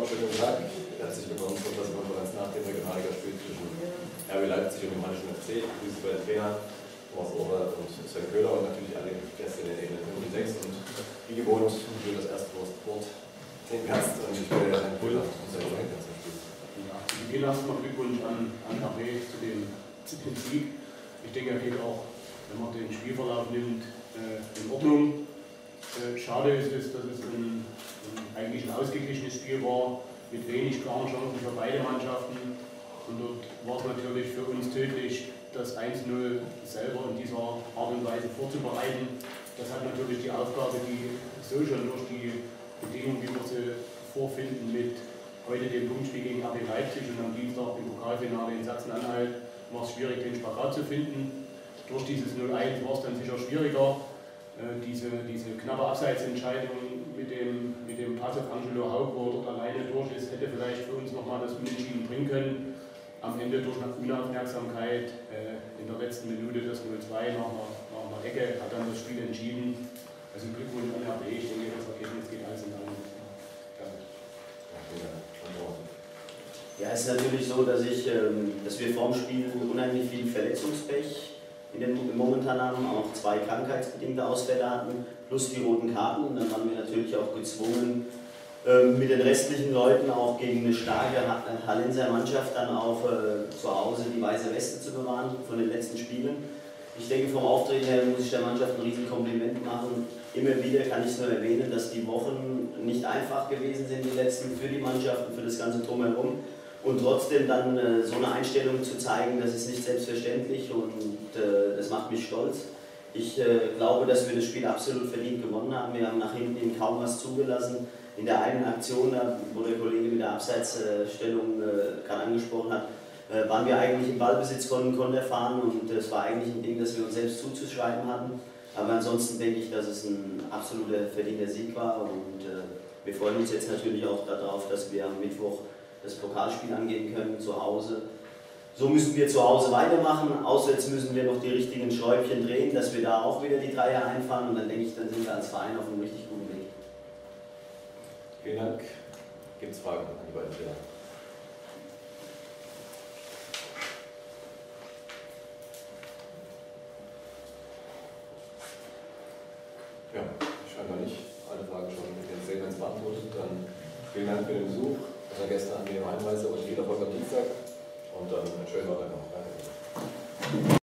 schönen guten Tag. Herzlich willkommen zur Pressekonferenz nach dem Regionalligaspiel zwischen RB Leipzig und dem Hallischen FC. Ich begrüße bei den Trainer Thomas Ohrer und Sven Köhler und natürlich alle Gäste in der Ebene 5 und 6. Und wie gewohnt für das erste Wort den Gast und ich bin Herrn Köhler und Sven Köhler zum Spiel. Ja, zu Beginn erstmal Glückwunsch an RB zu dem Sieg. Ich denke, er geht auch, wenn man den Spielverlauf nimmt, in Ordnung. Schade ist es, dass es eigentlich ein ausgeglichenes Spiel war, mit wenig klaren Chancen für beide Mannschaften. Und dort war es natürlich für uns tödlich, das 1-0 selber in dieser Art und Weise vorzubereiten. Das hat natürlich die Aufgabe, die so schon durch die Bedingungen, wie wir sie vorfinden, mit heute dem Punktspiel gegen RB Leipzig und am Dienstag im Pokalfinale in Sachsen-Anhalt, war es schwierig, den Spagat zu finden. Durch dieses 0-1 war es dann sicher schwieriger. Diese knappe Abseitsentscheidung mit dem Pass auf Angelo Haug, wo er dort alleine durch ist, hätte vielleicht für uns nochmal das Unentschieden bringen können. Am Ende durch eine Unaufmerksamkeit in der letzten Minute das 0-2 nach einer Ecke hat dann das Spiel entschieden. Also Glückwunsch an RB, ich denke, das Ergebnis geht alles in Ordnung. Ja, es ist natürlich so, dass wir vorm Spiel unheimlich viel Verletzungspech momentan haben, auch 2 krankheitsbedingte Ausfälle hatten, plus die roten Karten. Und dann waren wir natürlich auch gezwungen, mit den restlichen Leuten auch gegen eine starke Hallenser Mannschaft dann auch zu Hause die weiße Weste zu bewahren von den letzten Spielen. Ich denke, vom Auftreten her muss ich der Mannschaft ein riesen Kompliment machen. Immer wieder kann ich es nur erwähnen, dass die Wochen nicht einfach gewesen sind, die letzten, für die Mannschaft und für das ganze Drumherum. Und trotzdem dann so eine Einstellung zu zeigen, das ist nicht selbstverständlich und das macht mich stolz. Ich glaube, dass wir das Spiel absolut verdient gewonnen haben. Wir haben nach hinten kaum was zugelassen. In der einen Aktion, wo der Kollege mit der Abseitsstellung gerade angesprochen hat, waren wir eigentlich im Ballbesitz von Konterfahren und es war eigentlich ein Ding, das wir uns selbst zuzuschreiben hatten. Aber ansonsten denke ich, dass es ein absoluter verdienter Sieg war und wir freuen uns jetzt natürlich auch darauf, dass wir am Mittwoch das Pokalspiel angehen können zu Hause. So müssen wir zu Hause weitermachen, auswärts müssen wir noch die richtigen Schräubchen drehen, dass wir da auch wieder die Dreier einfahren und dann denke ich, dann sind wir als Verein auf einem richtig guten Weg. Vielen Dank. Gibt es Fragen an die beiden Trainer? Ja, scheinbar nicht. Alle Fragen schon mit den Statements beantwortet. Dann vielen Dank für den Besuch. Unsere Gäste angenehme Einreise und viel Erfolg am Dienstag. Und dann einen schönen Tag noch. Danke.